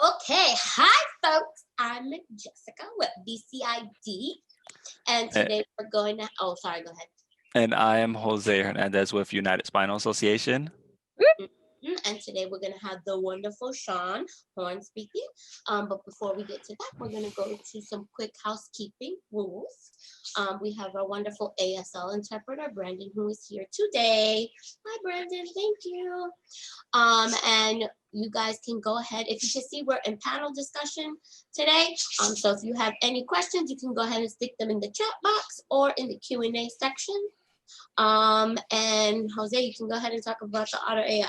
Okay, hi folks. I'm Jessica with BCID, and A- today we're going to. Oh, sorry. Go ahead. And I am Jose Hernandez with United Spinal Association. And today we're going to have the wonderful Shawn Horn speaking. But before we get to that, we're going to go to some quick housekeeping rules. We have our wonderful ASL interpreter, Brandon, who is here today. Hi, Brandon. Thank you. And you guys can go ahead. If you can see, we're in panel discussion today. So if you have any questions, you can go ahead and stick them in the chat box or in the Q&A section. And Jose, you can go ahead and talk about the Otter AI.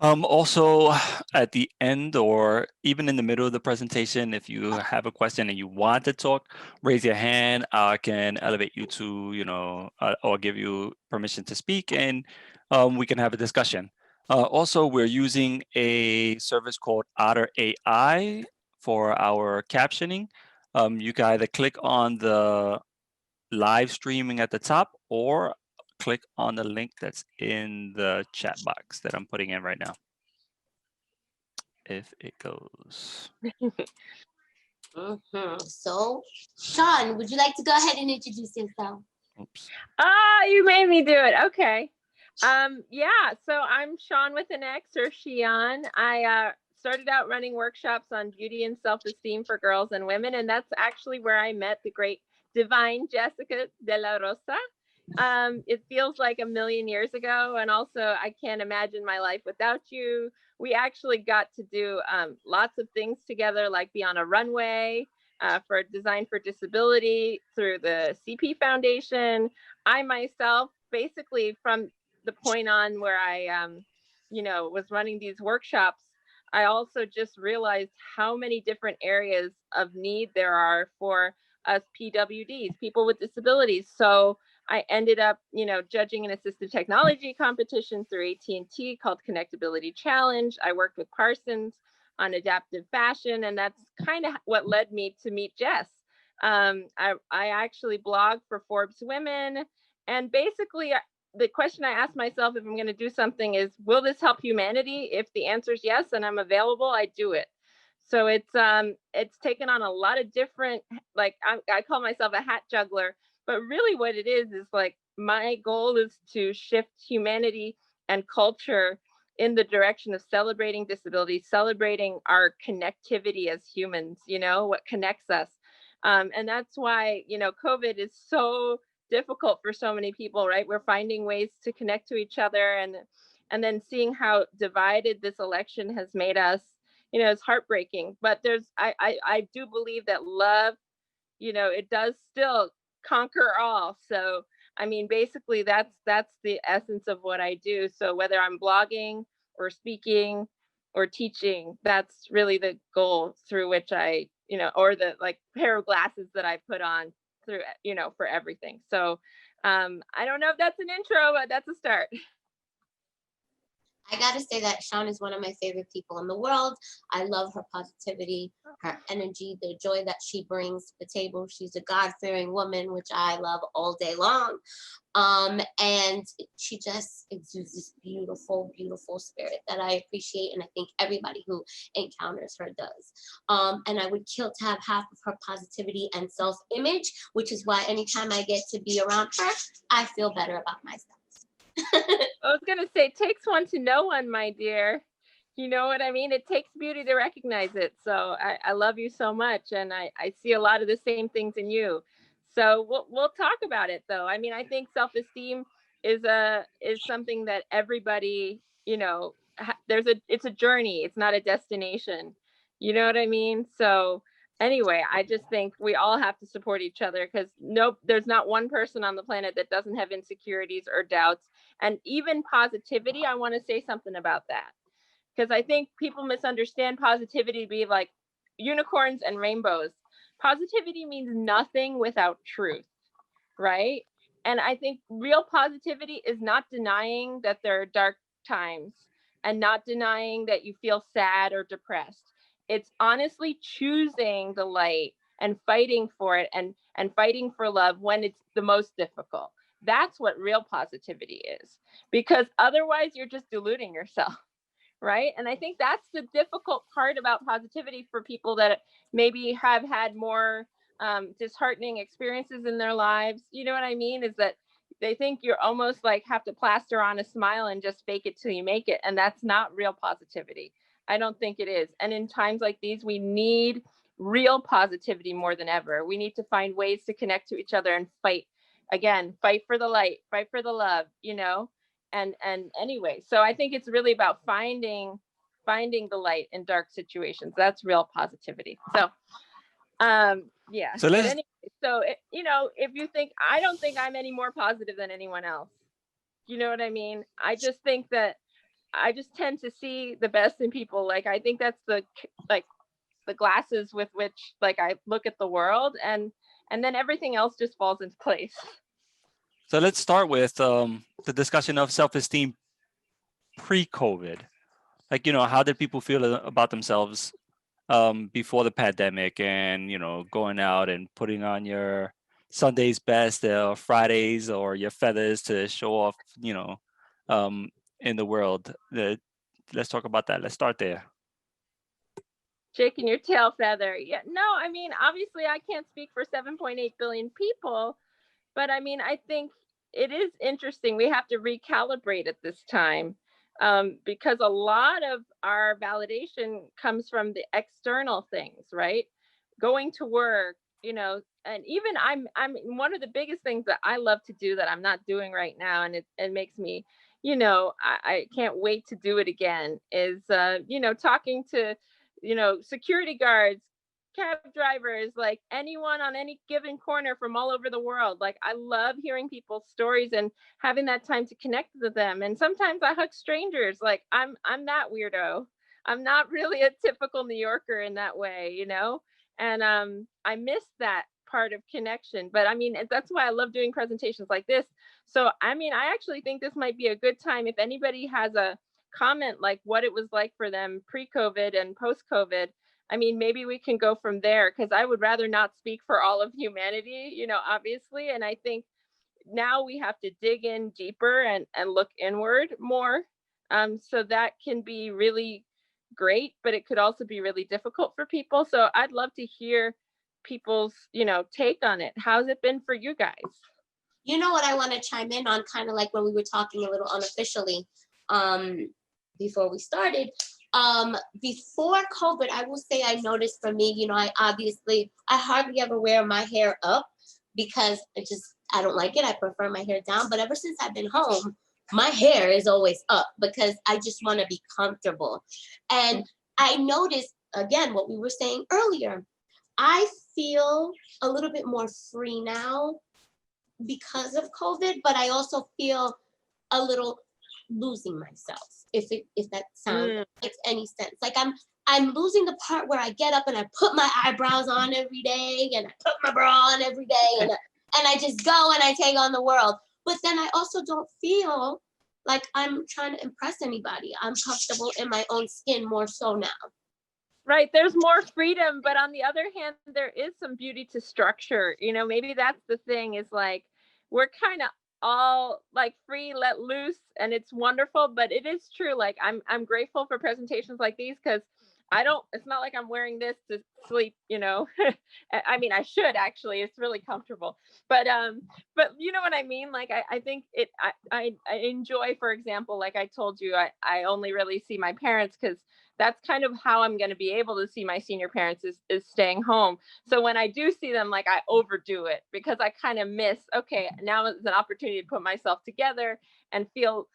Also, at the end or even in the middle of the presentation, if you have a question and you want to talk, raise your hand. I can elevate you to, or give you permission to speak, and we can have a discussion. Also, we're using a service called Otter AI for our captioning. You can either click on the live streaming at the top or click on the link that's in the chat box that I'm putting in right now. If it goes. So, Shawn, would you like to go ahead and introduce yourself? Oops. You made me do it. Okay. Yeah, so I'm Shawn with an X, or Xian. I started out running workshops on beauty and self-esteem for girls and women, and that's actually where I met the great divine Jessica de la Rosa. It feels like a million years ago, and also I can't imagine my life without you. We actually got to do lots of things together, like be on a runway for Design for Disability through the CP Foundation. I myself, basically from the point on where I, was running these workshops, I also just realized how many different areas of need there are for us PWDs, people with disabilities. So I ended up, judging an assistive technology competition through AT&T called Connectability Challenge. I worked with Parsons on adaptive fashion, and that's kind of what led me to meet Jess. I actually blog for Forbes Women, and basically the question I ask myself if I'm going to do something is, will this help humanity? If the answer is yes, and I'm available, I do it. So it's taken on a lot of different, like I call myself a hat juggler, but really what it is like my goal is to shift humanity and culture in the direction of celebrating disability, celebrating our connectivity as humans, what connects us. And that's why, COVID is so difficult for so many people, right? We're finding ways to connect to each other, and then seeing how divided this election has made us, it's heartbreaking. But I do believe that love, it does still conquer all. So I mean, basically that's the essence of what I do. So whether I'm blogging or speaking or teaching, that's really the goal through which I, or the like pair of glasses that I put on through, for everything. So I don't know if that's an intro, but that's a start. I gotta say that Shawn is one of my favorite people in the world. I love her positivity, her energy, the joy that she brings to the table. She's a God-fearing woman, which I love all day long. And she just exudes this beautiful, beautiful spirit that I appreciate, and I think everybody who encounters her does. And I would kill to have half of her positivity and self-image, which is why anytime I get to be around her, I feel better about myself. I was gonna say, it takes one to know one, my dear. You know what I mean? It takes beauty to recognize it. So I love you so much, and I see a lot of the same things in you. So we'll talk about it, though. I mean, I think self-esteem is something that everybody, it's a journey. It's not a destination. You know what I mean? So anyway, I just think we all have to support each other, because there's not one person on the planet that doesn't have insecurities or doubts. And even positivity, I want to say something about that, because I think people misunderstand positivity to be like unicorns and rainbows. Positivity means nothing without truth, right? And I think real positivity is not denying that there are dark times, and not denying that you feel sad or depressed. It's honestly choosing the light and fighting for it, and fighting for love when it's the most difficult. That's what real positivity is, because otherwise you're just deluding yourself. right? And I think that's the difficult part about positivity for people that maybe have had more disheartening experiences in their lives. You know what I mean? Is that they think you're almost like have to plaster on a smile and just fake it till you make it. And that's not real positivity. I don't think it is. And in times like these, we need real positivity more than ever. We need to find ways to connect to each other and fight. Again, fight for the light, fight for the love, you know? And anyway, so I think it's really about finding the light in dark situations. That's real positivity. So yeah, So but let's anyway, so you know, if you think, I don't think I'm any more positive than anyone else. You know what I mean? I just think that I just tend to see the best in people. Like, I think that's the like the glasses with which like I look at the world, and then everything else just falls into place. so let's start with the discussion of self-esteem pre-COVID. Like, you know, how did people feel about themselves before the pandemic, and, you know, going out and putting on your Sunday's best, Fridays, or your feathers to show off, you know, in the world. Let's talk about that. Let's start there. Shaking your tail feather. Yeah, no, I mean, obviously I can't speak for 7.8 billion people, but I mean, I think it is interesting. We have to recalibrate at this time, because a lot of our validation comes from the external things, right? Going to work, you know, and even I'm one of the biggest things that I love to do that I'm not doing right now, and it makes me, you know, I can't wait to do it again, is you know, talking to, you know, security guards, cab drivers, like anyone on any given corner from all over the world. Like, I love hearing people's stories and having that time to connect with them. And sometimes I hug strangers. Like, I'm that weirdo. I'm not really a typical New Yorker in that way, you know? And I miss that part of connection. But I mean, that's why I love doing presentations like this. So I mean, I actually think this might be a good time if anybody has a comment like what it was like for them pre-COVID and post-COVID. I mean, maybe we can go from there, because I would rather not speak for all of humanity, you know, obviously. And I think now we have to dig in deeper and look inward more. So that can be really great, but it could also be really difficult for people. So I'd love to hear people's, you know, take on it. How's it been for you guys? You know what I want to chime in on, kind of like when we were talking a little unofficially before we started. Before COVID, I will say I noticed for me, you know, I hardly ever wear my hair up because I don't like it. I prefer my hair down. But ever since I've been home, my hair is always up because I just want to be comfortable. And I noticed, again, what we were saying earlier, I feel a little bit more free now because of COVID, but I also feel a little losing myself, if that sound makes any sense. Like I'm losing the part where I get up and I put my eyebrows on every day, and I put my bra on every day, and I just go and I take on the world. But then I also don't feel like I'm trying to impress anybody. I'm comfortable in my own skin more so now. Right. There's more freedom, but on the other hand, there is some beauty to structure. You know, maybe that's the thing, is like, we're kind of all like free, let loose, and it's wonderful. But it is true. Like, I'm grateful for presentations like these, because it's not like I'm wearing this to sleep, you know. I mean, I should actually, it's really comfortable, but you know what I mean? Like, I think I enjoy, for example, like I told you, I only really see my parents, because that's kind of how I'm going to be able to see my senior parents, is staying home. So when I do see them, like, I overdo it, because I kind of miss, okay, now is an opportunity to put myself together and feel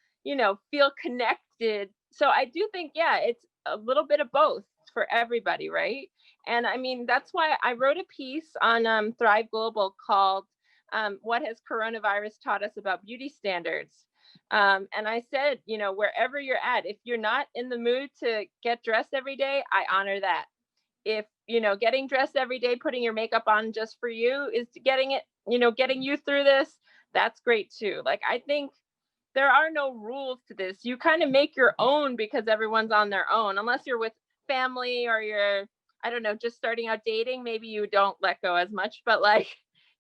connected. So I do think, yeah, it's a little bit of both for everybody, right? And I mean, that's why I wrote a piece on Thrive Global called What Has Coronavirus Taught Us About Beauty Standards? And I said, you know, wherever you're at, if you're not in the mood to get dressed every day, I honor that. If, you know, getting dressed every day, putting your makeup on just for you is getting you through this, that's great too. Like, I think there are no rules to this. You kind of make your own, because everyone's on their own, unless you're with family or you're, I don't know, just starting out dating. Maybe you don't let go as much, but like,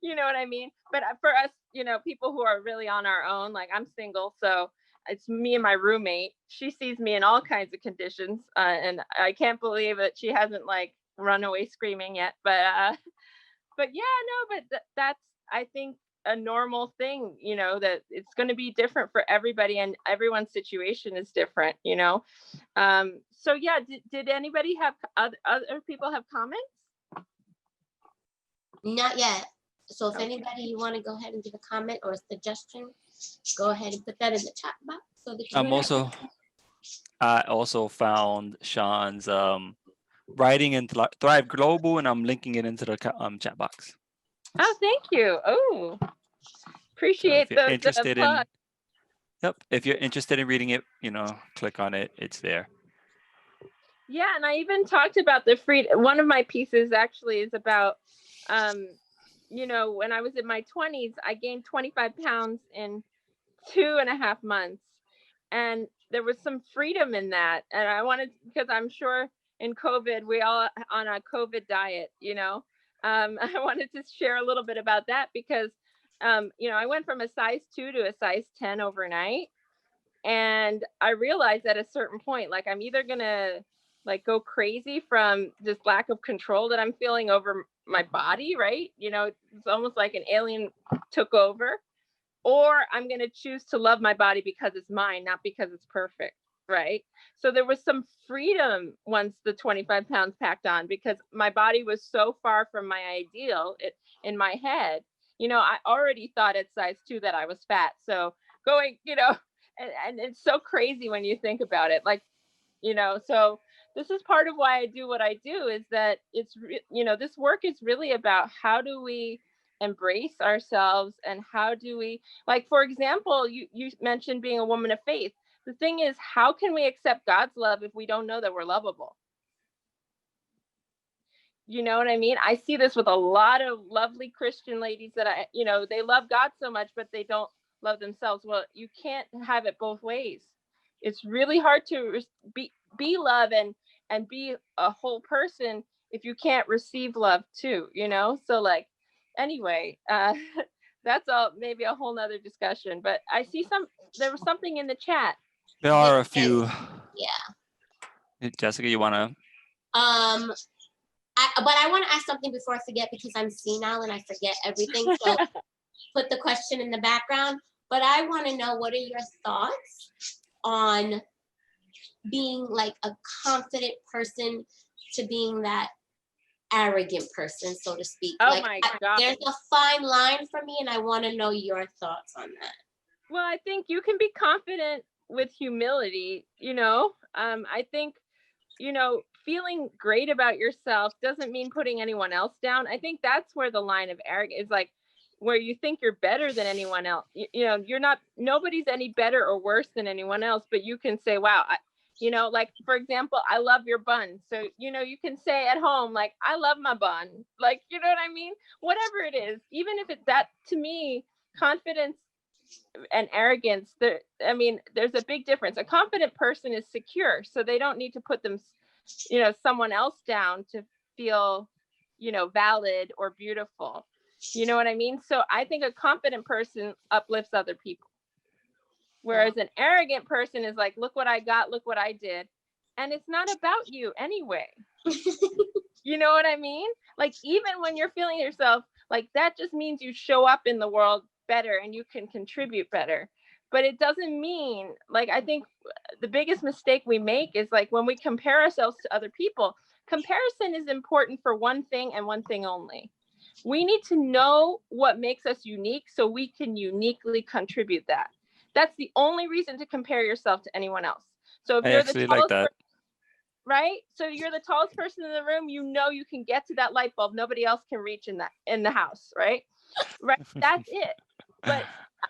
you know what I mean? But for us, you know, people who are really on our own, like I'm single. So, it's me and my roommate. She sees me in all kinds of conditions, and I can't believe that she hasn't like run away screaming yet. But yeah, no, but that's, I think, a normal thing, you know, that it's going to be different for everybody, and everyone's situation is different, you know. So yeah, did anybody have other people have comments? Not yet. So if anybody, you want to go ahead and give a comment or a suggestion, go ahead and put that in the chat box. So that I also found Shawn's writing in Thrive Global, and I'm linking it into the chat box. Oh, thank you. Oh, appreciate the plug. Yep. If you're interested in reading it, you know, click on it. It's there. Yeah, and I even talked about the freedom. One of my pieces actually is about, you know, when I was in my 20s, I gained 25 pounds in 2.5 months. And there was some freedom in that. And I wanted, because I'm sure in COVID, we all on a COVID diet, you know. I wanted to share a little bit about that because, you know, I went from a size 2 to a size 10 overnight. And I realized at a certain point, like, I'm either going to like go crazy from this lack of control that I'm feeling over my body, right? You know, it's almost like an alien took over, or I'm going to choose to love my body because it's mine, not because it's perfect, right? So there was some freedom once the 25 pounds packed on, because my body was so far from my ideal in my head. You know, I already thought at size 2 that I was fat. So going, you know, and it's so crazy when you think about it, like, you know, so this is part of why I do what I do, is that it's, you know, this work is really about how do we embrace ourselves, and how do we, like, for example, you mentioned being a woman of faith. The thing is, how can we accept God's love if we don't know that we're lovable? You know what I mean? I see this with a lot of lovely Christian ladies that I, you know, they love God so much, but they don't love themselves. Well, you can't have it both ways. It's really hard to be love and be a whole person if you can't receive love too, you know? So like, anyway, that's all, maybe a whole nother discussion, but I see there was something in the chat. There are a few. Yeah. Jessica, you want to? But I want to ask something before I forget, because I'm senile and I forget everything. So put the question in the background. But I want to know, what are your thoughts on being like a confident person to being that arrogant person, so to speak? Oh like, my God. There's a fine line for me, and I want to know your thoughts on that. Well, I think you can be confident with humility, you know. I think, you know, feeling great about yourself doesn't mean putting anyone else down. I think that's where the line of arrogance is, like, where you think you're better than anyone else. You know, you're not, nobody's any better or worse than anyone else, but you can say, wow, you know, like, for example, I love your bun. So, you know, you can say at home, like, I love my bun. Like, you know what I mean? Whatever it is, even if it's that, to me, confidence and arrogance, there, I mean, there's a big difference. A confident person is secure, so they don't need to put them, you know, someone else down to feel, you know, valid or beautiful. You know what I mean? So I think a confident person uplifts other people, whereas an arrogant person is like, look what I got, look what I did, and it's not about you anyway. You know what I mean? Like, even when you're feeling yourself, like, that just means you show up in the world better and you can contribute better. But it doesn't mean, like, I think the biggest mistake we make is, like, when we compare ourselves to other people, comparison is important for one thing and one thing only. We need to know what makes us unique so we can uniquely contribute that. That's the only reason to compare yourself to anyone else. So if I you're actually the tallest like that. right? So you're the tallest person in the room, you know, you can get to that light bulb nobody else can reach in the house, right? Right, that's it. But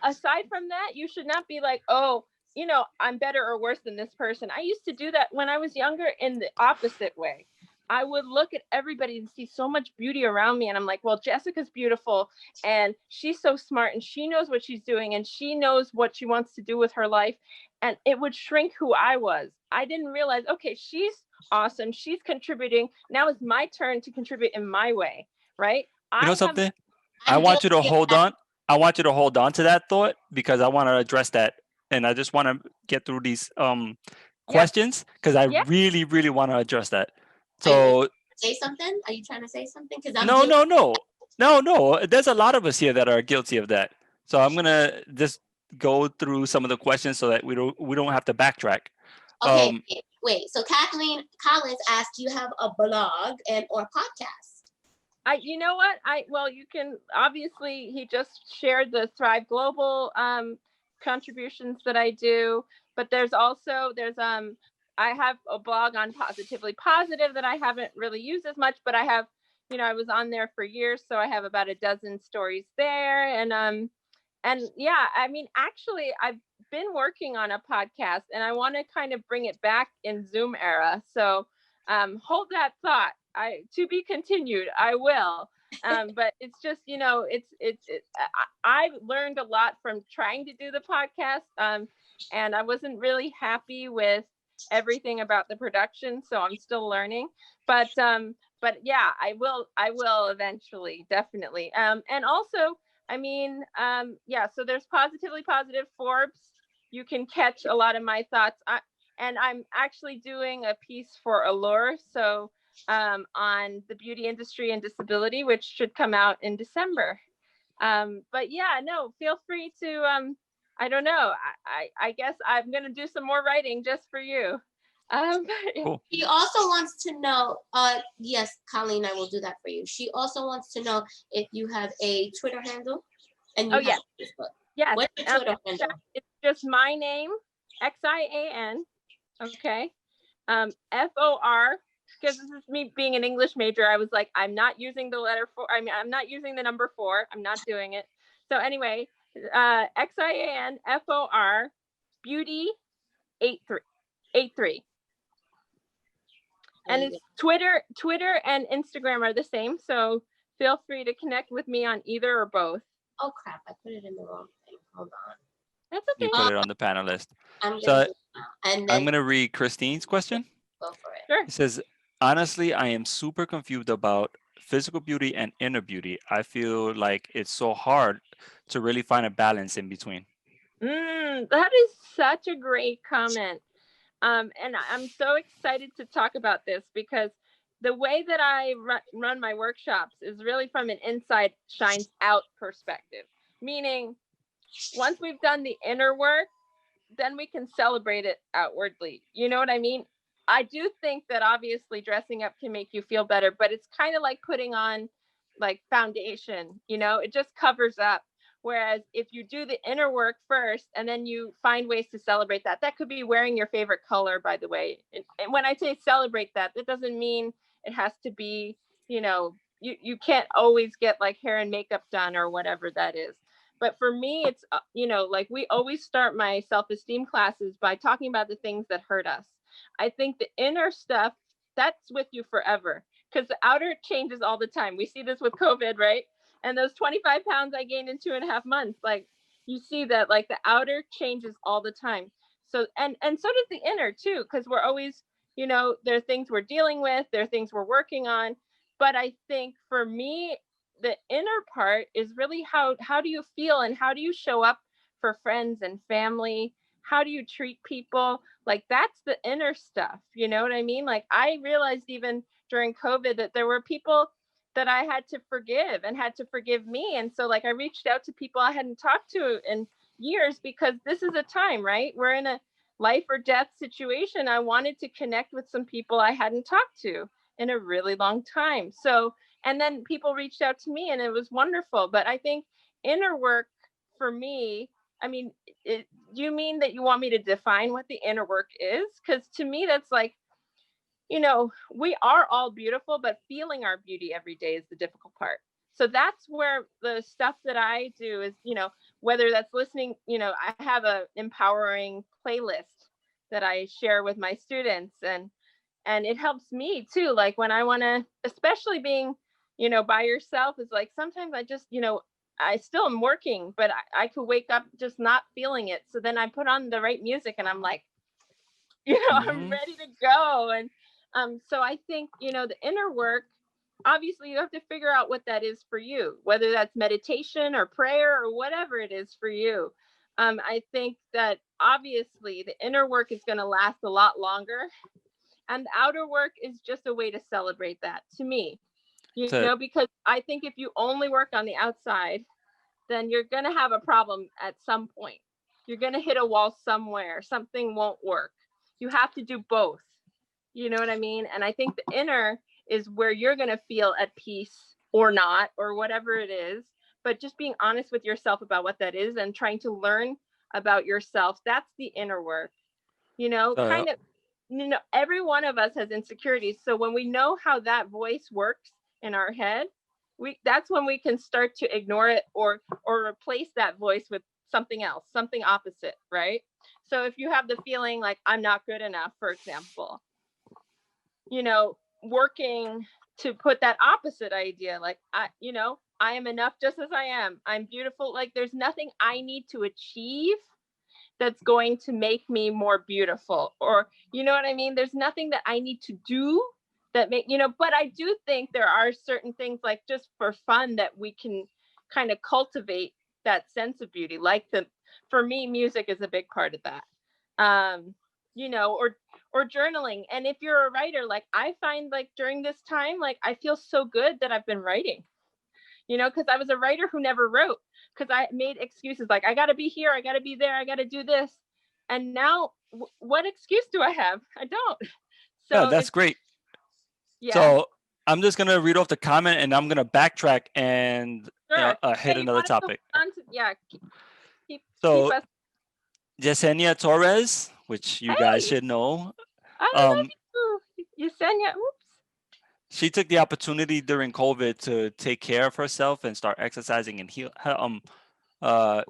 aside from that, you should not be like, oh, you know, I'm better or worse than this person. I used to do that when I was younger in the opposite way. I would look at everybody and see so much beauty around me, and I'm like, well, Jessica's beautiful and she's so smart and she knows what she's doing and she knows what she wants to do with her life, and it would shrink who I was. I didn't realize, okay, she's awesome, she's contributing, now it's my turn to contribute in my way, right? You know something? I'm I want you to guilty of hold that. on. I want you to hold on to that thought, because I want to address that and I just want to get through these questions because I Yeah. really, really want to address that. Are you So say something? Are you trying to say something? Because I'm no, guilty. no. There's a lot of us here that are guilty of that. So I'm gonna just go through some of the questions so that we don't have to backtrack. Okay, wait. So Kathleen Collins asked, "Do you have a blog and or podcast?" You know what? Well, you can obviously. He just shared the Thrive Global contributions that I do, but there's I have a blog on Positively Positive that I haven't really used as much, but I have, I was on there for years, so I have about a dozen stories there, and yeah, I mean, actually, I've been working on a podcast, and I want to kind of bring it back in Zoom era. So hold that thought. To be continued. I will. But it's just, I learned a lot from trying to do the podcast, and I wasn't really happy with everything about the production, so I'm still learning. But yeah, I will eventually, definitely. And also, I mean, yeah, so there's Positively Positive Forbes. You can catch a lot of my thoughts. And I'm actually doing a piece for Allure, so on the beauty industry and disability, which should come out in December. But yeah, no, feel free to, I don't know, I guess I'm going to do some more writing just for you. Cool. She also wants to know, yes, Colleen, I will do that for you. She also wants to know if you have a Twitter handle and you have Facebook. Yes. What's your Twitter handle? It's just my name, Xian, okay, FOR, because this is me being an English major. I was like, I'm not using the letter 4. I mean, I'm not using the number 4. I'm not doing it. So anyway, Xian FOR beauty 83. And it's Twitter and Instagram are the same. So feel free to connect with me on either or both. Oh crap, I put it in the wrong thing. Hold on. That's okay. You put it on the panelist. I'm gonna read Christine's question. Go for it. Sure. It says, honestly, I am super confused about physical beauty and inner beauty. I feel like it's so hard to really find a balance in between. That is such a great comment. And I'm so excited to talk about this because the way that I run my workshops is really from an inside shines out perspective, meaning once we've done the inner work, then we can celebrate it outwardly. You know what I mean? I do think that obviously dressing up can make you feel better, but it's kind of like putting on like foundation, it just covers up. Whereas if you do the inner work first and then you find ways to celebrate that could be wearing your favorite color, by the way. And when I say celebrate that doesn't mean it has to be, you can't always get like hair and makeup done or whatever that is. But for me, it's, like we always start my self-esteem classes by talking about the things that hurt us. I think the inner stuff, that's with you forever because the outer changes all the time. We see this with COVID, right? And those 25 pounds I gained in 2.5 months, like you see that like the outer changes all the time. So, and so does the inner too, because we're always, there are things we're dealing with, there are things we're working on. But I think for me, the inner part is really how do you feel and how do you show up for friends and family? How do you treat people? Like that's the inner stuff. You know what I mean? Like I realized even during COVID that there were people that I had to forgive and had to forgive me. And so like I reached out to people I hadn't talked to in years because this is a time, right? We're in a life or death situation. I wanted to connect with some people I hadn't talked to in a really long time. So, and then people reached out to me and it was wonderful. But I think inner work for me, I mean, do you mean that you want me to define what the inner work is? Because to me, that's like, we are all beautiful, but feeling our beauty every day is the difficult part. So that's where the stuff that I do is, whether that's listening, I have a empowering playlist that I share with my students and it helps me too. Like when I want to, especially being, by yourself is like, sometimes I just, I still am working, but I could wake up just not feeling it. So then I put on the right music and I'm like, I'm ready to go. And so I think, the inner work, obviously you have to figure out what that is for you, whether that's meditation or prayer or whatever it is for you. I think that obviously the inner work is going to last a lot longer, and the outer work is just a way to celebrate that, to me. You To know, because I think if you only work on the outside, then you're going to have a problem at some point. You're going to hit a wall somewhere. Something won't work. You have to do both. You know what I mean? And I think the inner is where you're going to feel at peace or not, or whatever it is. But just being honest with yourself about what that is and trying to learn about yourself, that's the inner work. You know, uh, kind of, you know, every one of us has insecurities. So when we know how that voice works in our head, that's when we can start to ignore it or replace that voice with something else, something opposite, right? So if you have the feeling like I'm not good enough, for example, you know, working to put that opposite idea, like I am enough just as I am. I'm beautiful. Like there's nothing I need to achieve that's going to make me more beautiful, or you know what I mean? There's nothing that I need to do that make, but I do think there are certain things like just for fun that we can kind of cultivate that sense of beauty. Like for me, music is a big part of that. Or journaling. And if you're a writer, like I find like during this time, like I feel so good that I've been writing, because I was a writer who never wrote because I made excuses like I got to be here, I got to be there, I got to do this. And now what excuse do I have? I don't. yeah, So that's it's, great. yeah, So I'm just gonna read off the comment, and I'm gonna backtrack and sure. hit You another wanted to topic. hold on to, yeah, keep So us. Yesenia Torres, which you guys Hey, should know, I um, love you. Yesenia, oops. she took the opportunity during COVID to take care of herself and start exercising and uh,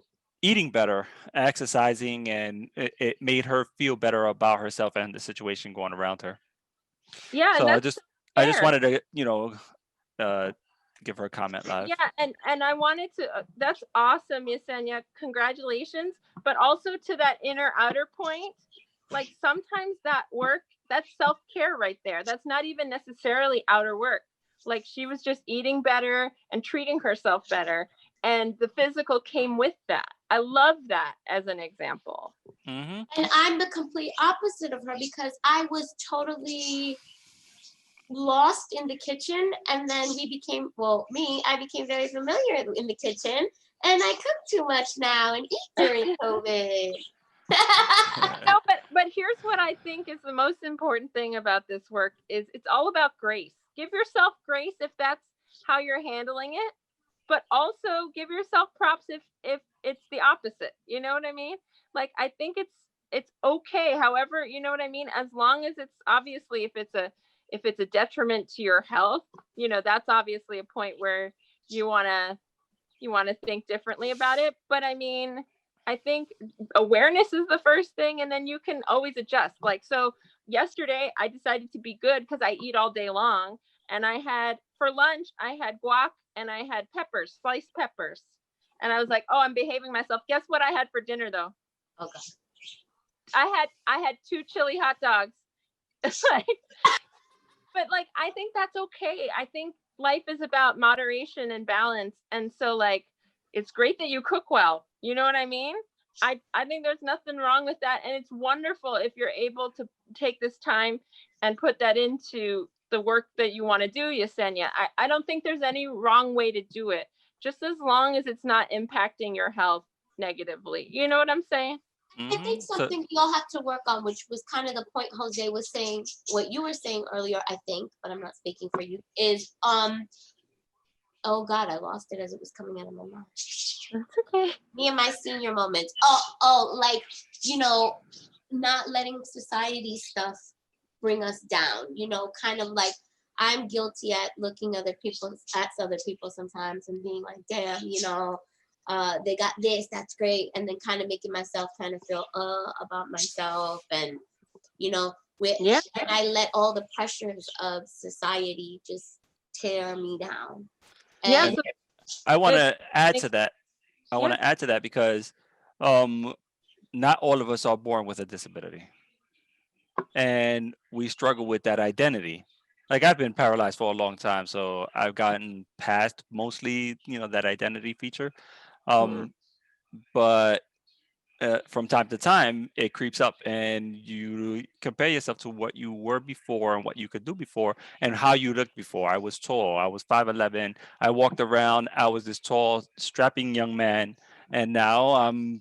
eating better, exercising, and it made her feel better about herself and the situation going around her. Yeah, So and I that's just I just fair. wanted to uh, give her a comment live. Yeah, and I wanted to. That's awesome, Yesenia. Congratulations. But also to that inner outer point, like sometimes that work, that's self care right there. That's not even necessarily outer work. Like she was just eating better and treating herself better, and the physical came with that. I love that as an example. Mm-hmm. And I'm the complete opposite of her because I was totally lost in the kitchen, and then I became very familiar in the kitchen, and I cook too much now and eat during COVID. No, but here's what I think is the most important thing about this work is it's all about grace. Give yourself grace if that's how you're handling it, but also give yourself props if it's the opposite. You know what I mean? Like I think it's okay. However, you know what I mean? As long as it's obviously if it's a detriment to your health, that's obviously a point where you want to think differently about it. But I mean, I think awareness is the first thing, and then you can always adjust. Like, so yesterday I decided to be good because I eat all day long. And I had for lunch, I had guac and I had peppers, sliced peppers. And I was like, oh, I'm behaving myself. Guess what I had for dinner though? Okay. I had 2 chili hot dogs. Like, but like I think that's okay. I think life is about moderation and balance. And so like it's great that you cook well. You know what I mean? I think there's nothing wrong with that. And it's wonderful if you're able to take this time and put that into the work that you want to do, Yesenia. I don't think there's any wrong way to do it, just as long as it's not impacting your health negatively. You know what I'm saying? I think Mm-hmm. So something we all have to work on, which was kind of the point Jose was saying, what you were saying earlier, I think, but I'm not speaking for you, is oh God, I lost it as it was coming out of my mouth. That's okay. Me and my senior moments. Like, not letting society stuff bring us down, kind of like I'm guilty at looking at other people sometimes and being like, damn, they got this, that's great. And then kind of making myself kind of feel about myself and, Yeah. and I let all the pressures of society just tear me down. Yeah. And So I want it to add makes, to that. I want yeah. to add to that because not all of us are born with a disability, and we struggle with that identity. Like I've been paralyzed for a long time, so I've gotten past mostly, that identity feature. Mhm. But from time to time, it creeps up, and you compare yourself to what you were before and what you could do before and how you looked before. I was tall. I was 5'11". I walked around. I was this tall, strapping young man, and now I'm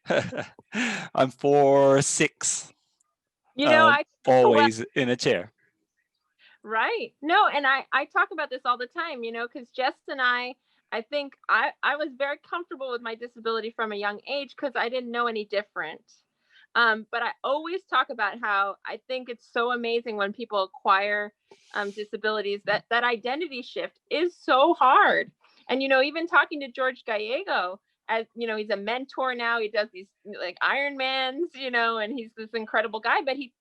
I'm 4'6", You know, I well, always in a chair. right. No, and I talk about this all the time, you know, because Jess and I think I was very comfortable with my disability from a young age because I didn't know any different. But I always talk about how I think it's so amazing when people acquire disabilities, that identity shift is so hard. And, you know, even talking to George Gallego, as you know, he's a mentor now. He does these like Ironmans, you know, and he's this incredible guy. But he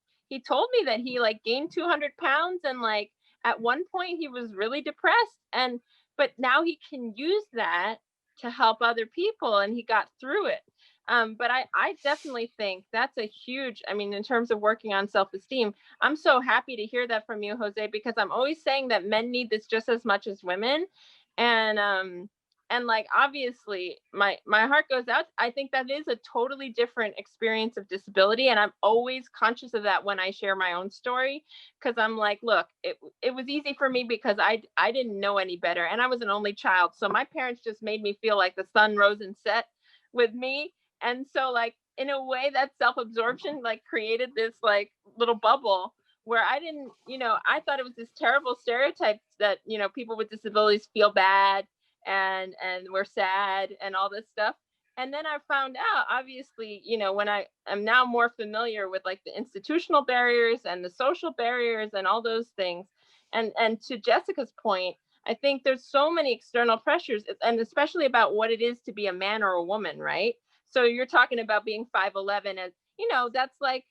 told me that he like gained 200 pounds, and like at one point he was really depressed, and but now he can use that to help other people, and he got through it. But I definitely think that's a huge, I mean, in terms of working on self-esteem, I'm so happy to hear that from you, Jose, because I'm always saying that men need this just as much as women. And like obviously my heart goes out. I think that is a totally different experience of disability, and I'm always conscious of that when I share my own story, because I'm like, look, it was easy for me because I didn't know any better, and I was an only child, so my parents just made me feel like the sun rose and set with me. And so like in a way, that self-absorption like created this like little bubble where I didn't, you know, I thought it was this terrible stereotype that, you know, people with disabilities feel bad and we're sad and all this stuff. And then I found out, obviously, you know, when I am now more familiar with like the institutional barriers and the social barriers and all those things. And to Jessica's point, I think there's so many external pressures, and especially about what it is to be a man or a woman, right? So you're talking about being 5'11", and you know, that's like,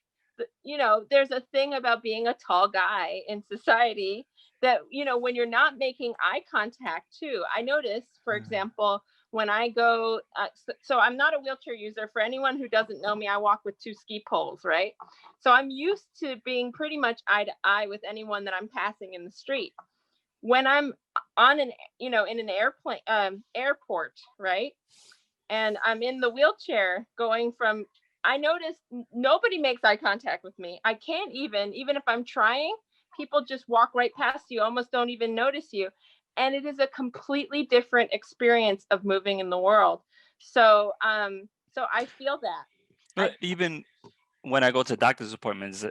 you know, there's a thing about being a tall guy in society that, you know, when you're not making eye contact too. I notice, for example, when I go, so I'm not a wheelchair user. For anyone who doesn't know me, I walk with 2 ski poles, right? So I'm used to being pretty much eye to eye with anyone that I'm passing in the street. When I'm on an, you know, in an airplane, airport, right? And I'm in the wheelchair going from, I notice nobody makes eye contact with me. I can't even if I'm trying, people just walk right past you, almost don't even notice you. And it is a completely different experience of moving in the world. So, so I feel that. Even when I go to doctor's appointments,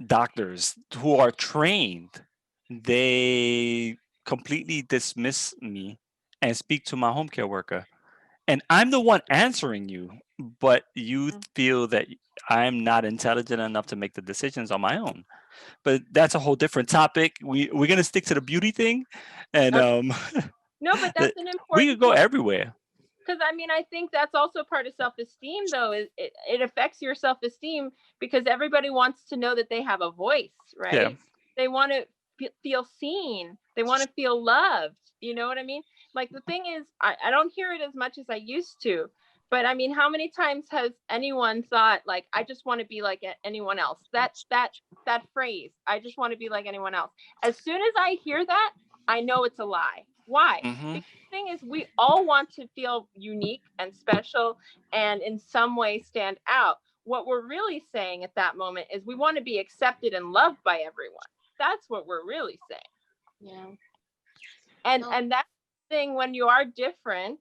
doctors who are trained, they completely dismiss me and speak to my home care worker. And I'm the one answering you, but you feel that I'm not intelligent enough to make the decisions on my own. But that's a whole different topic. We're gonna stick to the beauty thing, and No, but that's an we important could go point. everywhere. Because I mean, I think that's also part of self-esteem, though. It affects your self-esteem because everybody wants to know that they have a voice, Yeah. right? They want to feel seen. They want to feel loved. You know what I mean? Like the thing is, I don't hear it as much as I used to. But I mean, how many times has anyone thought like, I just want to be like anyone else? That phrase, I just want to be like anyone else. As soon as I hear that, I know it's a lie. Why? Mm-hmm. Thing is, we all want to feel unique and special and in some way stand out. What we're really saying at that moment is we want to be accepted and loved by everyone. That's what we're really saying. Yeah. And that thing, when you are different,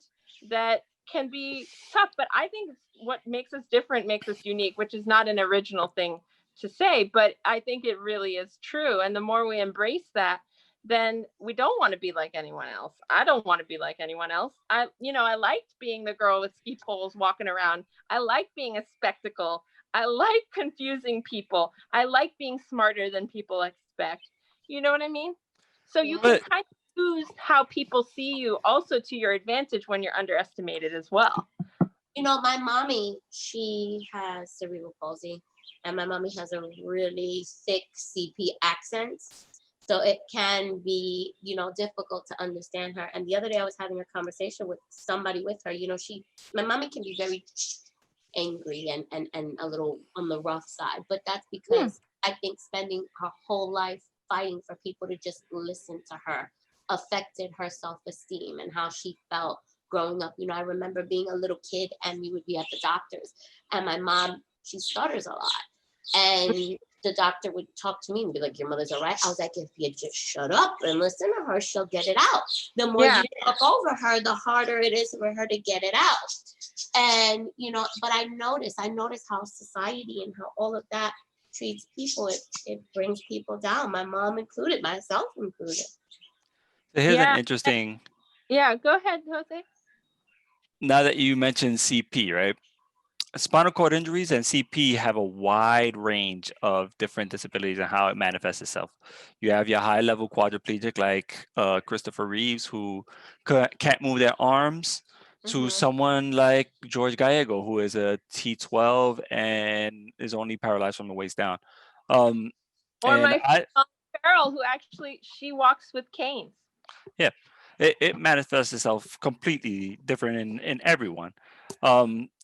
that can be tough. But I think what makes us different makes us unique, which is not an original thing to say, but I think it really is true. And the more we embrace that, then we don't want to be like anyone else. I don't want to be like anyone else. I liked being the girl with ski poles walking around. I like being a spectacle. I like confusing people. I like being smarter than people expect. You know what I mean? So you can kind of use how people see you also to your advantage when you're underestimated as well. You know, my mommy, she has cerebral palsy, and my mommy has a really thick CP accent. So it can be, you know, difficult to understand her. And the other day I was having a conversation with somebody with her. You know, my mommy can be very angry and a little on the rough side. But that's because I think spending her whole life fighting for people to just listen to her affected her self-esteem and how she felt growing up. I remember being a little kid and we would be at the doctor's, and my mom, she stutters a lot. And the doctor would talk to me and be like, your mother's all right. I was like, if you just shut up and listen to her, she'll get it out. The more you talk over her, the harder it is for her to get it out. And, but I notice how society and how all of that treats people. It brings people down, my mom included, myself included. So here's an interesting. Yeah, go ahead, Jose. Now that you mentioned CP, right? Spinal cord injuries and CP have a wide range of different disabilities and how it manifests itself. You have your high-level quadriplegic like Christopher Reeves, who can't move their arms, to someone like George Gallego, who is a T12 and is only paralyzed from the waist down. Or my friend Carol, who actually, she walks with canes. Yeah, it manifests itself completely different in everyone.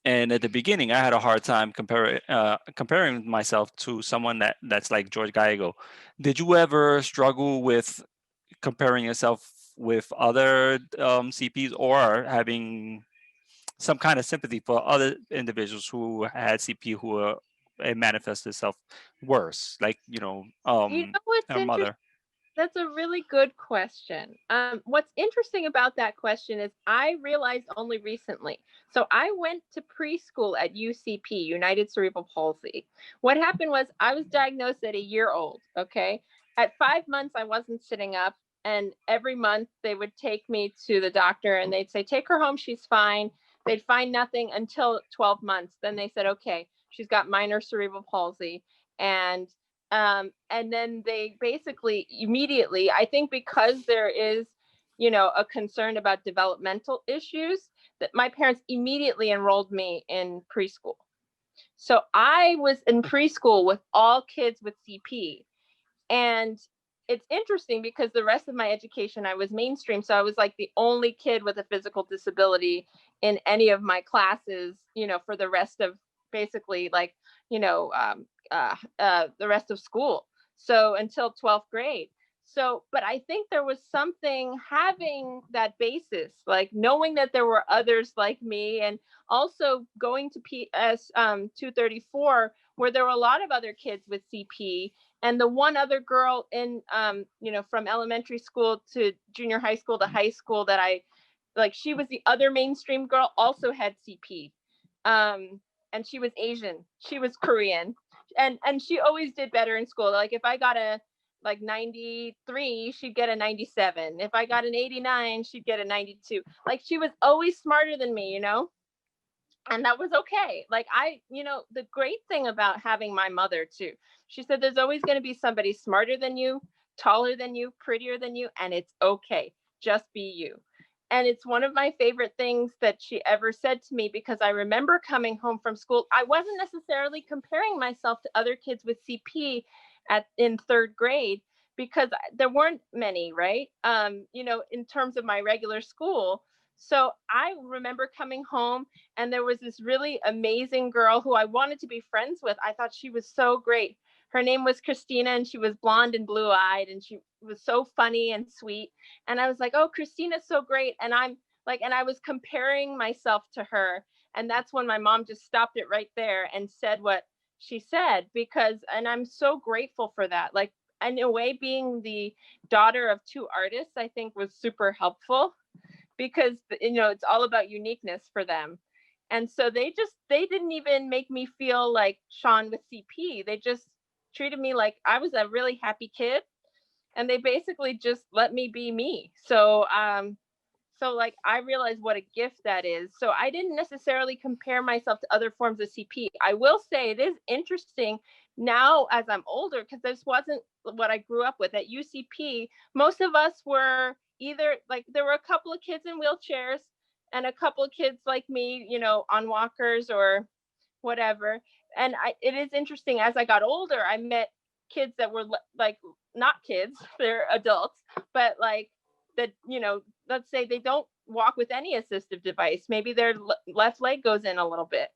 And at the beginning, I had a hard time comparing myself to someone that's like George Gallego. Did you ever struggle with comparing yourself with other CPs, or having some kind of sympathy for other individuals who had CP who it manifests itself worse, like what's a mother? That's a really good question. What's interesting about that question is I realized only recently. So I went to preschool at UCP, United Cerebral Palsy. What happened was I was diagnosed at a year old. Okay. At 5 months, I wasn't sitting up. And every month they would take me to the doctor and they'd say, take her home. She's fine. They'd find nothing until 12 months. Then they said, okay, she's got minor cerebral palsy. And then they basically immediately, I think because there is, a concern about developmental issues, that my parents immediately enrolled me in preschool. So I was in preschool with all kids with CP. And it's interesting because the rest of my education, I was mainstream. So I was like the only kid with a physical disability in any of my classes, for the rest of basically like, the rest of school. So until 12th grade. So, but I think there was something having that basis, like knowing that there were others like me, and also going to PS 234, where there were a lot of other kids with CP. And the one other girl in, from elementary school to junior high school to high school that I like, she was the other mainstream girl, also had CP. And she was Asian, she was Korean. And she always did better in school. Like if I got a 93, she'd get a 97. If I got an 89, she'd get a 92. Like she was always smarter than me, and that was okay. Like the great thing about having my mother too, she said, there's always going to be somebody smarter than you, taller than you, prettier than you, and it's okay. Just be you. And it's one of my favorite things that she ever said to me, because I remember coming home from school. I wasn't necessarily comparing myself to other kids with CP in third grade, because there weren't many, right? In terms of my regular school. So I remember coming home and there was this really amazing girl who I wanted to be friends with. I thought she was so great. Her name was Christina, and she was blonde and blue-eyed, and she was so funny and sweet. And I was like, oh, Christina's so great. And I'm like, and I was comparing myself to her. And that's when my mom just stopped it right there and said what she said, and I'm so grateful for that. Like, in a way, being the daughter of two artists, I think was super helpful, because, it's all about uniqueness for them. And so they didn't even make me feel like Shawn with CP. They just treated me like I was a really happy kid, and they basically just let me be me. So like I realized what a gift that is. So I didn't necessarily compare myself to other forms of CP. I will say it is interesting now as I'm older, because this wasn't what I grew up with. At UCP, most of us were either like, there were a couple of kids in wheelchairs and a couple of kids like me, on walkers or whatever. And it is interesting, as I got older, I met kids that were like not kids, they're adults, but like that, let's say they don't walk with any assistive device. Maybe their left leg goes in a little bit.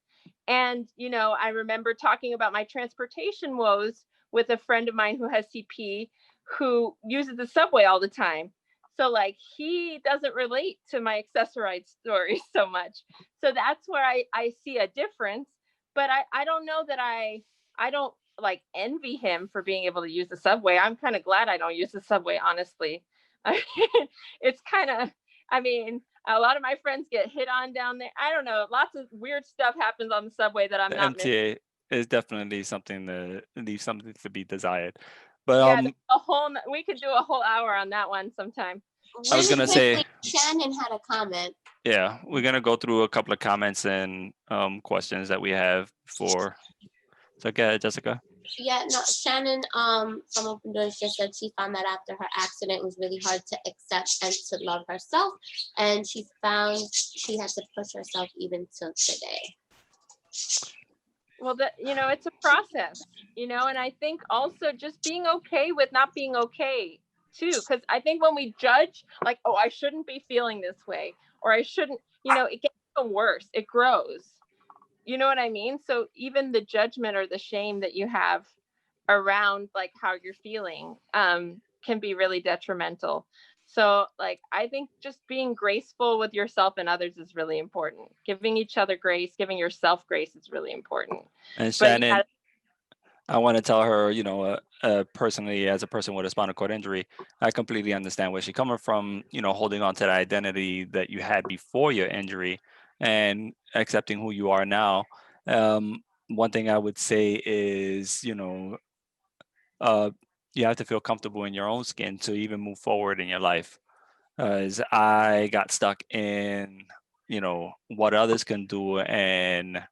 And, I remember talking about my transportation woes with a friend of mine who has CP, who uses the subway all the time. So like he doesn't relate to my accessorized stories so much. So that's where I see a difference. But I don't know that I don't like envy him for being able to use the subway. I'm kind of glad I don't use the subway, honestly. It's kind of, I mean, a lot of my friends get hit on down there. I don't know. Lots of weird stuff happens on the subway that I'm The not missing. MTA is definitely something that leaves something to be desired. But Yeah, we could do a whole hour on that one sometime. I was Really gonna say, quickly, Shannon had a comment. yeah, we're gonna go through a couple of comments and questions that we have for. So go ahead, Jessica. Yeah, no, Shannon from Open Doors just said she found that after her accident it was really hard to accept and to love herself, and she found she had to push herself even till today. Well, it's a process, and I think also just being okay with not being okay too, because I think when we judge, like, oh, I shouldn't be feeling this way, or I shouldn't, it gets even worse. It grows. You know what I mean? So even the judgment or the shame that you have around like how you're feeling can be really detrimental. So like I think just being graceful with yourself and others is really important. Giving each other grace, giving yourself grace is really important. And But Shannon, I want to tell her, personally, as a person with a spinal cord injury, I completely understand where she's coming from, holding on to the identity that you had before your injury and accepting who you are now. One thing I would say is, uh, you have to feel comfortable in your own skin to even move forward in your life. As I got stuck in, what others can do and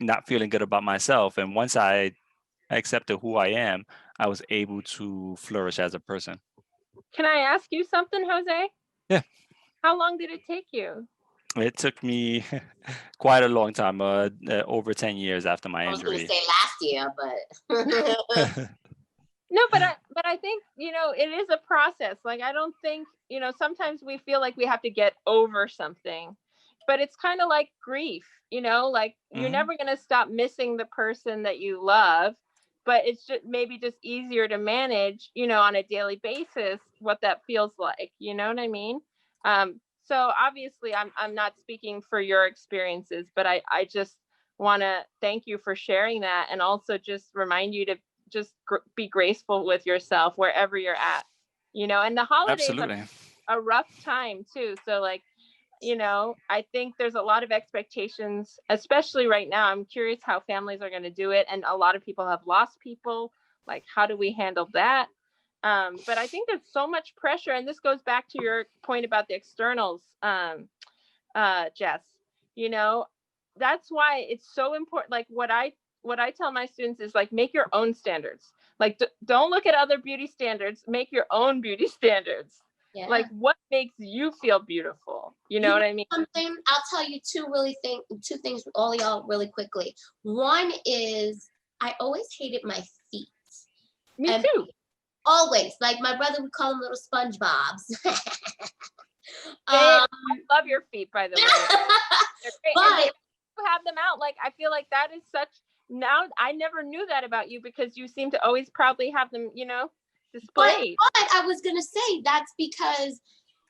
not feeling good about myself. And once I accepted who I am, I was able to flourish as a person. can I ask you something, Jose? Yeah. How long did it take you? It took me quite a long time, over 10 years after my I was going to injury. say last year, but No, but I think, it is a process. Like I don't think, sometimes we feel like we have to get over something. But it's kind of like grief, like you're Mhm. never going to stop missing the person that you love, but it's just maybe just easier to manage, on a daily basis what that feels like, you know what I mean? So obviously I'm not speaking for your experiences, but I just want to thank you for sharing that, and also just remind you to just be graceful with yourself wherever you're at, and the holidays are Absolutely. a rough time too. So like, I think there's a lot of expectations, especially right now. I'm curious how families are going to do it. And a lot of people have lost people. Like, how do we handle that? But I think there's so much pressure. And this goes back to your point about the externals, Jess. That's why it's so important. Like what I tell my students is like, make your own standards. Like, don't look at other beauty standards. Make your own beauty standards. yeah. Like what makes you feel beautiful, you know what I mean? Something I'll tell you two things with all y'all really quickly. One is I always hated my feet. Me too. Always, like my brother would call them little SpongeBobs. I love your feet, by the way. They're great. But and you have them out. Like I feel like that is such. Now I never knew that about you, because you seem to always proudly have them, displayed. But I was gonna say that's because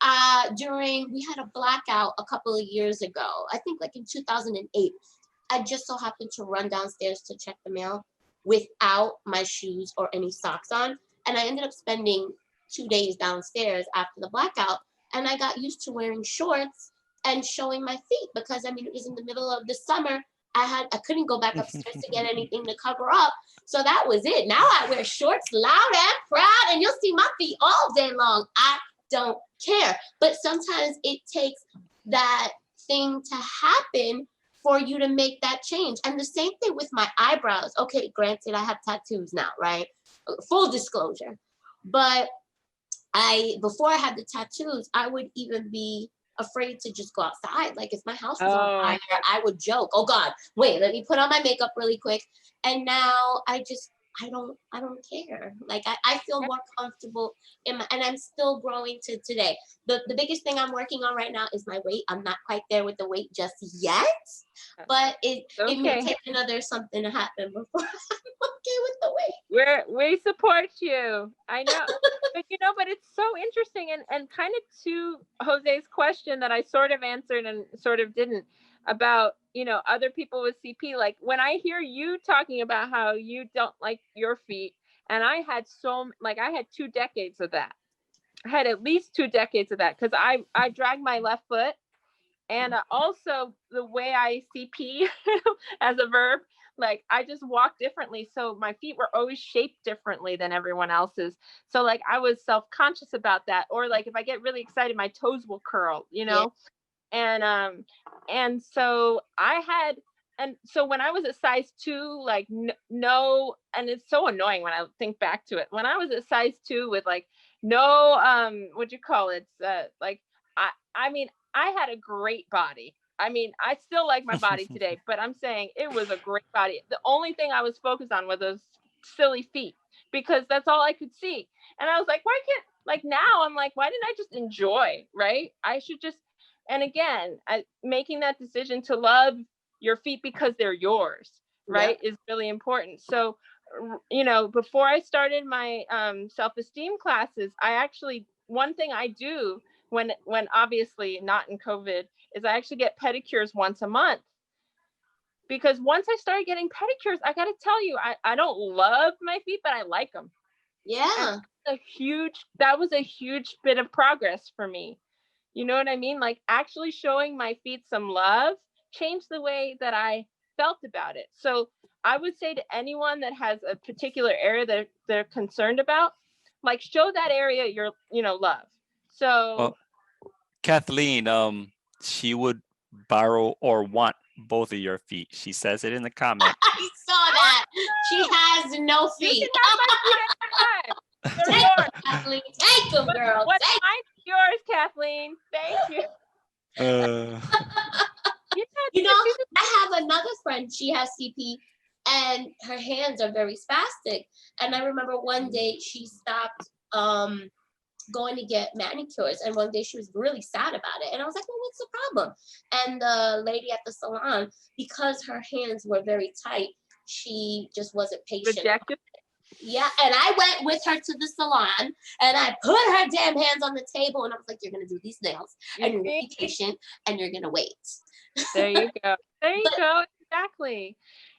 we had a blackout a couple of years ago. I think like in 2008. I just so happened to run downstairs to check the mail without my shoes or any socks on, and I ended up spending 2 days downstairs after the blackout. And I got used to wearing shorts and showing my feet because I mean it was in the middle of the summer. I couldn't go back upstairs to get anything to cover up. So that was it. Now I wear shorts loud and proud, and you'll see my feet all day long. I don't care. But sometimes it takes that thing to happen for you to make that change. And the same thing with my eyebrows. Okay, granted, I have tattoos now, right? Full disclosure. But before I had the tattoos, I would even be afraid to just go outside. Like if my house was on fire, I would joke, oh God, wait, let me put on my makeup really quick. And now I just I don't care. Like I feel more comfortable in my, and I'm still growing to today. The biggest thing I'm working on right now is my weight. I'm not quite there with the weight just yet, but it may take another something to happen before I'm okay with the weight. We support you. I know. But but it's so interesting, and kind of to Jose's question that I sort of answered and sort of didn't, about other people with CP. Like when I hear you talking about how you don't like your feet, and I had I had 2 decades of that. I had at least 2 decades of that, because I dragged my left foot, and also the way I CP as a verb, like I just walk differently. So my feet were always shaped differently than everyone else's. So like I was self-conscious about that. Or like if I get really excited, my toes will curl, Yeah. And so when I was a size 2, like no, and it's so annoying when I think back to it. When I was a size 2 with like no, what'd you call it? Like I mean, I had a great body. I mean, I still like my body today, but I'm saying it was a great body. The only thing I was focused on were those silly feet, because that's all I could see. And I was like, why can't, like now I'm like, why didn't I just enjoy, right? I should just, and again, making that decision to love your feet because they're yours, right, is really important. So, before I started my self-esteem classes, I actually, one thing I do when obviously not in COVID, is I actually get pedicures once a month. Because once I started getting pedicures, I got to tell you, I don't love my feet, but I like them. Yeah. That was a huge bit of progress for me. You know what I mean? Like actually showing my feet some love changed the way that I felt about it. So I would say to anyone that has a particular area that they're concerned about, like show that area your, love. So Well, Kathleen, she would borrow or want both of your feet. She says it in the comment. I saw that. She has no feet. You can have my feet anytime. They're Take yours. them, Kathleen. Take them, girl. What's mine is yours, Kathleen. Thank you. I have another friend. She has CP, and her hands are very spastic. And I remember one day she stopped going to get manicures, and one day she was really sad about it. And I was like, well, what's the problem? And the lady at the salon, because her hands were very tight, she just wasn't patient. Rejected? Yeah, and I went with her to the salon, and I put her damn hands on the table, and I was like, you're gonna do these nails, and you're gonna be patient, and you're gonna wait. There you go. There you go. Exactly.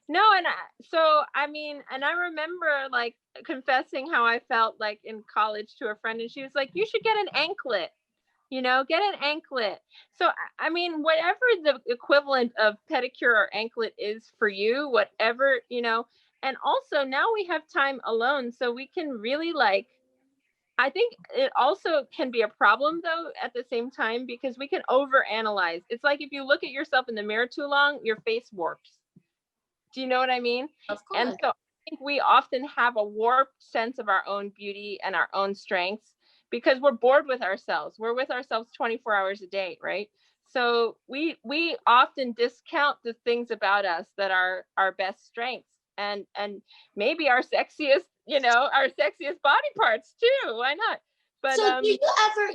No, and I remember like confessing how I felt like in college to a friend, and she was like, you should get an anklet. Get an anklet. So, I mean, whatever the equivalent of pedicure or anklet is for you, whatever, and also now we have time alone, so we can really I think it also can be a problem though at the same time, because we can overanalyze. It's like if you look at yourself in the mirror too long, your face warps. Do you know what I mean? Of course. And so I think we often have a warped sense of our own beauty and our own strengths, because we're bored with ourselves. We're with ourselves 24 hours a day, right? So we often discount the things about us that are our best strengths, and maybe our sexiest, our sexiest body parts too. Why not? But so do you ever,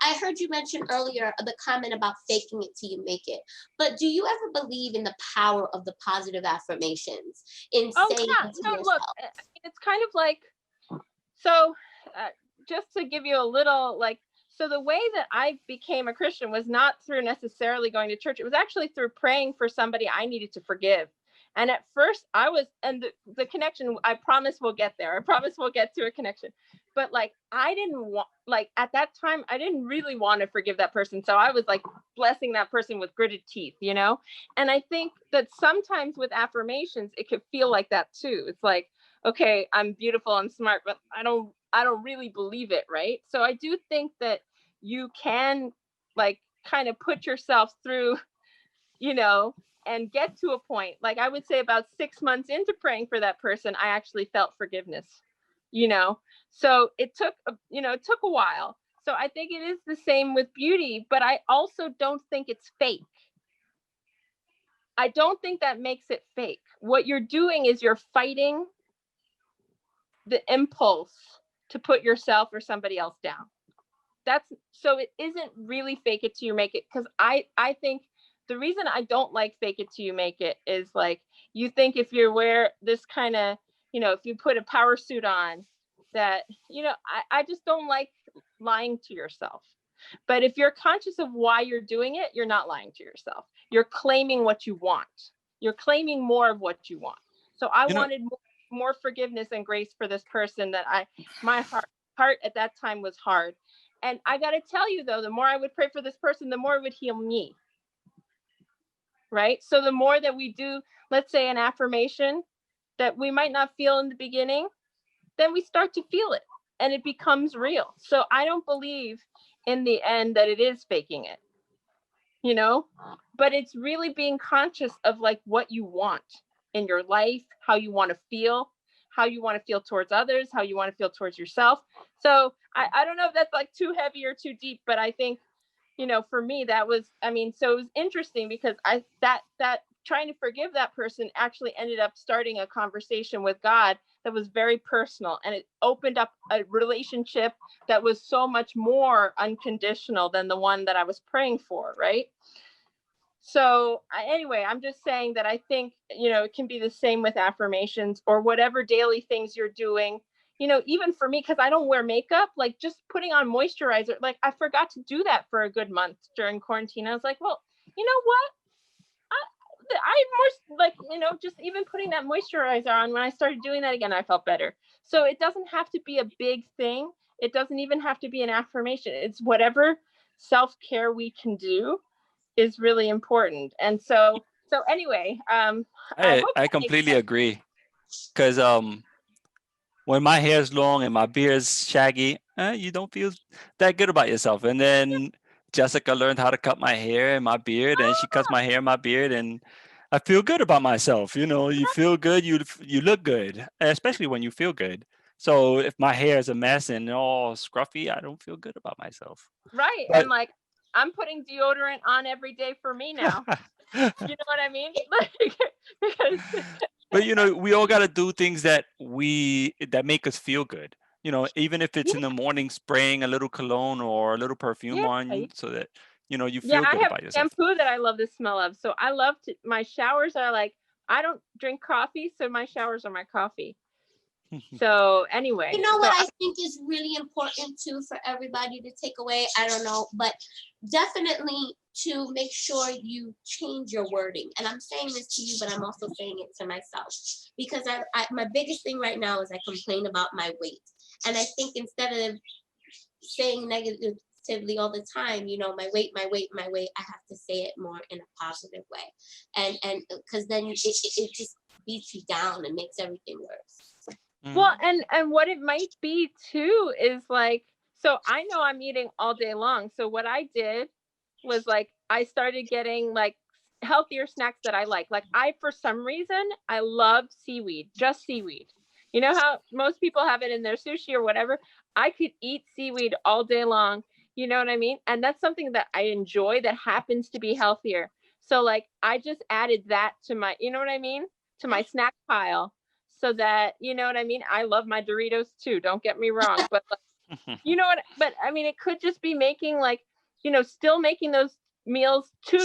I heard you mention earlier the comment about faking it till you make it, but do you ever believe in the power of the positive affirmations in saying to yourself? Look, it's kind of like, so just to give you a little, so the way that I became a Christian was not through necessarily going to church. It was actually through praying for somebody I needed to forgive. And at first I was, and the connection, I promise we'll get there. I promise we'll get to a connection. But I didn't want, at that time, I didn't really want to forgive that person. So I was blessing that person with gritted teeth, And I think that sometimes with affirmations, it could feel like that too. It's like, okay, I'm beautiful and smart, but I don't really believe it, right? So I do think that you can kind of put yourself through, and get to a point. I would say about 6 months into praying for that person, I actually felt forgiveness, So it took a while. So I think it is the same with beauty, but I also don't think it's fake. I don't think that makes it fake. What you're doing is you're fighting the impulse to put yourself or somebody else down. That's so it isn't really fake it till you make it. Because I think the reason I don't like fake it till you make it is like, you think if you wear this kind of, if you put a power suit on, that, I just don't like lying to yourself. But if you're conscious of why you're doing it, you're not lying to yourself. You're claiming what you want. You're claiming more of what you want. So I wanted more forgiveness and grace for this person that my heart at that time was hard. And I got to tell you, though, the more I would pray for this person, the more it would heal me. Right. So the more that we do, let's say, an affirmation that we might not feel in the beginning, then we start to feel it and it becomes real. So I don't believe in the end that it is faking it, but it's really being conscious of like what you want in your life, how you want to feel towards others, how you want to feel towards yourself. So I don't know if that's like too heavy or too deep, but I think, for me, that was, so it was interesting because that trying to forgive that person actually ended up starting a conversation with God that was very personal, and it opened up a relationship that was so much more unconditional than the one that I was praying for, right? So anyway, I'm just saying that I think, it can be the same with affirmations or whatever daily things you're doing. Even for me, because I don't wear makeup, like just putting on moisturizer, like I forgot to do that for a good month during quarantine. I was like, well, you know what? Just even putting that moisturizer on, when I started doing that again, I felt better. So it doesn't have to be a big thing. It doesn't even have to be an affirmation. It's whatever self-care we can do is really important. And so anyway, I completely agree. Because when my hair is long and my beard is shaggy, you don't feel that good about yourself. And then Jessica learned how to cut my hair and my beard, and she cuts my hair and my beard, and I feel good about myself. You feel good, you look good, especially when you feel good. So if my hair is a mess and all scruffy, I don't feel good about myself. Right. But And like, I'm putting deodorant on every day for me now. You know what I mean? Because But we all got to do things that make us feel good. Even if it's in the morning, spraying a little cologne or a little perfume on, so that you feel I good have about yourself. shampoo that I love the smell of. So I love my showers are like, I don't drink coffee, so my showers are my coffee. So anyway, You know what I think is really important too for everybody to take away? I don't know, but definitely to make sure you change your wording. And I'm saying this to you, but I'm also saying it to myself, because my biggest thing right now is I complain about my weight. And I think instead of saying negatively all the time, my weight, I have to say it more in a positive way. And because then it just beats you down and makes everything worse. Well, and what it might be too is like, so I know I'm eating all day long. So what I did was like, I started getting like healthier snacks that I like. Like for some reason, I love seaweed, just seaweed. You know how most people have it in their sushi or whatever? I could eat seaweed all day long. You know what I mean? And that's something that I enjoy that happens to be healthier. So like, I just added that to my, you know what I mean? To my snack pile. So that, you know what I mean? I love my Doritos too. Don't get me wrong. But but I mean, it could just be making like, still making those meals 2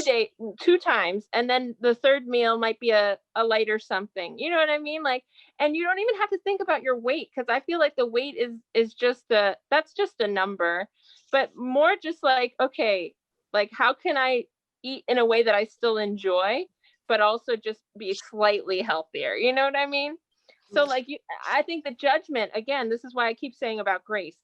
times. And then the third meal might be a lighter something, you know what I mean? Like, and you don't even have to think about your weight. Cause I feel like the weight is just that's just a number, but more just like, okay, like how can I eat in a way that I still enjoy, but also just be slightly healthier. You know what I mean? So like I think the judgment, again, this is why I keep saying about grace.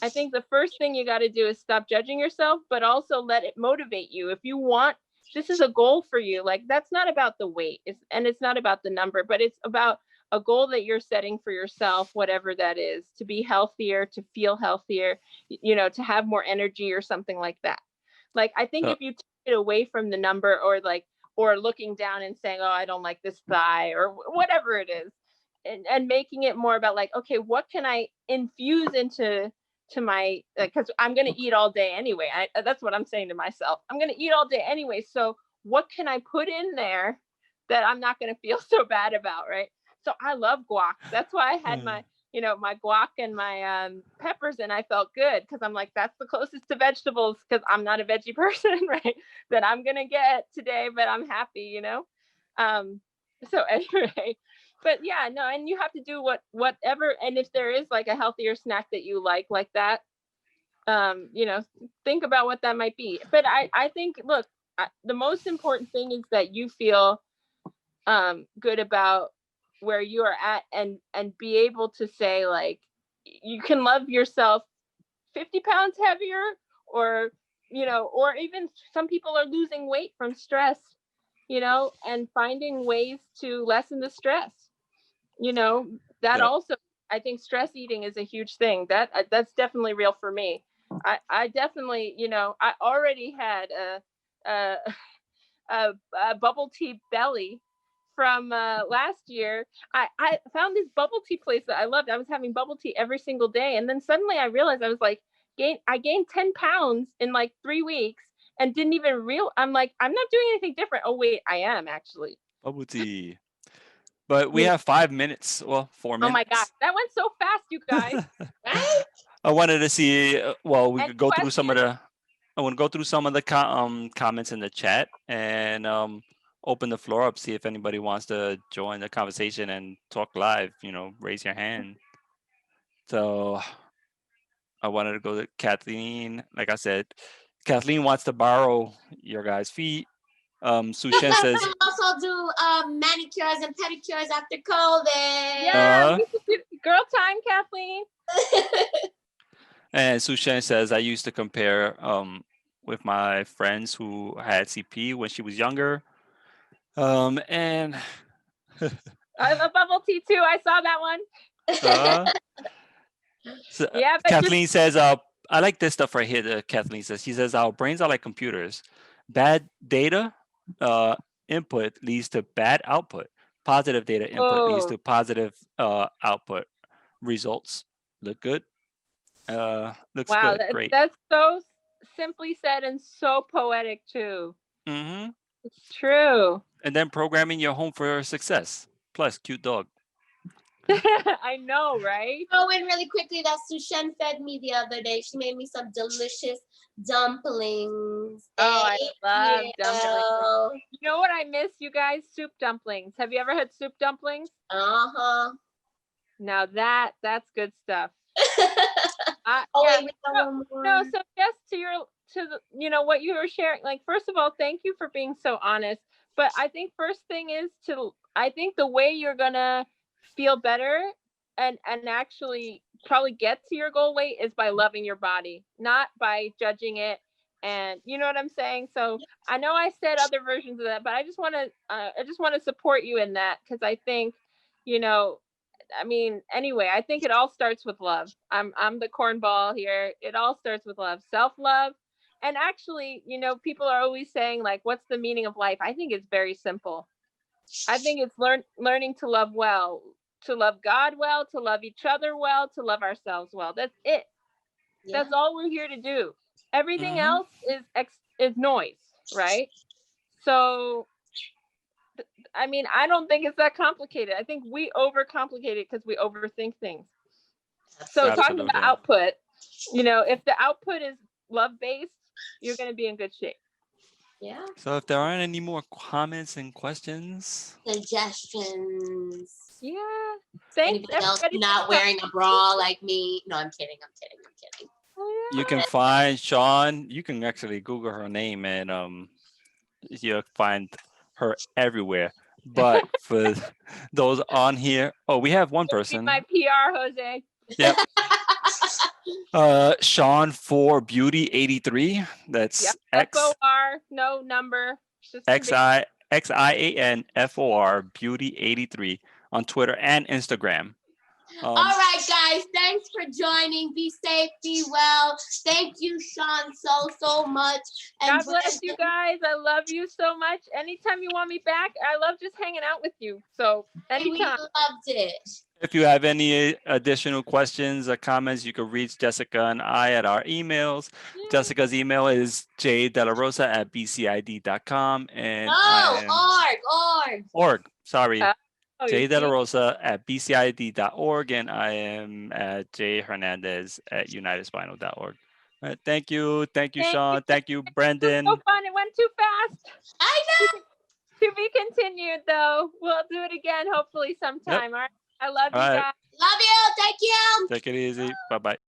I think the first thing you got to do is stop judging yourself, but also let it motivate you. If you want, this is a goal for you. Like that's not about the weight, and it's not about the number, but it's about a goal that you're setting for yourself, whatever that is, to be healthier, to feel healthier, to have more energy or something like that. Like I think if you take it away from the number or looking down and saying, oh, I don't like this thigh or whatever it is, and making it more about like, okay, what can I infuse into my, because I'm going to eat all day anyway. That's what I'm saying to myself. I'm going to eat all day anyway. So what can I put in there that I'm not going to feel so bad about, right? So I love guac. That's why I had my guac and my peppers, and I felt good because I'm like, that's the closest to vegetables because I'm not a veggie person, right? That I'm gonna get today, but I'm happy. So anyway, but yeah, no, and you have to do whatever, and if there is like a healthier snack that you like that, think about what that might be. But I think, look, the most important thing is that you feel good about where you are at, and be able to say, like, you can love yourself 50 pounds heavier, or or even some people are losing weight from stress, and finding ways to lessen the stress, that Yep. also, I think stress eating is a huge thing. That's definitely real for me. I definitely, I already had a, a bubble tea belly from last year. I found this bubble tea place that I loved. I was having bubble tea every single day. And then suddenly I realized I was like, I gained 10 pounds in like 3 weeks and didn't even I'm like, I'm not doing anything different. Oh, wait, I am actually. Bubble tea. But we have 5 minutes. Well, 4 minutes. Oh my gosh, that went so fast, you guys. Right? I wanted to see. Well, we Any could go through some of questions? the. I want to go through some of the comments in the chat and open the floor up. See if anybody wants to join the conversation and talk live. Raise your hand. So I wanted to go to Kathleen. Like I said, Kathleen wants to borrow your guys' feet. Sushen says, I also do manicures and pedicures after COVID. Yeah, we should do girl time, Kathleen. and Sushen says, I used to compare with my friends who had CP when she was younger. And I love bubble tea too. I saw that one. So, Yeah, but Kathleen says, I like this stuff right here that Kathleen says. She says, our brains are like computers. Bad data input leads to bad output. Positive data input leads to positive output. Results look good. Looks wow, good. Great. that's so simply said and so poetic too. Mm-hmm. It's true. And then programming your home for success. Plus, cute dog. I know, right? Oh, and really quickly, that Sushen fed me the other day. She made me some delicious dumplings. Oh, I love you. dumplings. You know what I miss, you guys? Soup dumplings. Have you ever had soup dumplings? Uh-huh. Now that's good stuff. Oh, yeah. wait, No, so just what you were sharing, like, first of all, thank you for being so honest. But I think first thing is I think the way you're gonna feel better and actually probably get to your goal weight is by loving your body, not by judging it. And you know what I'm saying? So I know I said other versions of that, but I just want to support you in that, because I think, I mean, anyway, I think it all starts with love. I'm the cornball here. It all starts with love, self-love. And actually, people are always saying, like, what's the meaning of life? I think it's very simple. I think it's learning to love well, to love God well, to love each other well, to love ourselves well. That's it. Yeah. That's all we're here to do. Everything else is noise, right? So, I mean, I don't think it's that complicated. I think we overcomplicate it because we overthink things. So talking about output, if the output is love-based, you're going to be in good shape. Yeah. So if there aren't any more comments and questions, suggestions. Yeah. Thanks. Anybody else not wearing a bra like me? No, I'm kidding. Oh, yeah. You can find Shawn. You can actually Google her name and you'll find her everywhere. But for those on here, we have one person. My PR, Jose. Yep. Shawn for Beauty 83. That's FOR, no number. XIAN FOR Beauty 83 on Twitter and Instagram. All right, guys. Thanks for joining. Be safe. Be well. Thank you, Shawn, so much. And God bless you guys. I love you so much. Anytime you want me back, I love just hanging out with you. So anytime. We loved it. If you have any additional questions or comments, you can reach Jessica and I at our emails. Yeah. Jessica's email is jdelarosa@bcid.com. And org. Sorry. Oh, Jay you De La see? Rosa at bcid.org, and I am at Jay Hernandez at unitedspinal.org. All right, thank you, Thank you. Sean, thank you, It was Brendan. so fun. It went too fast. I know. To be continued, though. We'll do it again, hopefully sometime. All right. I love All you right, guys. Love you. Thank you. take it easy. Bye bye.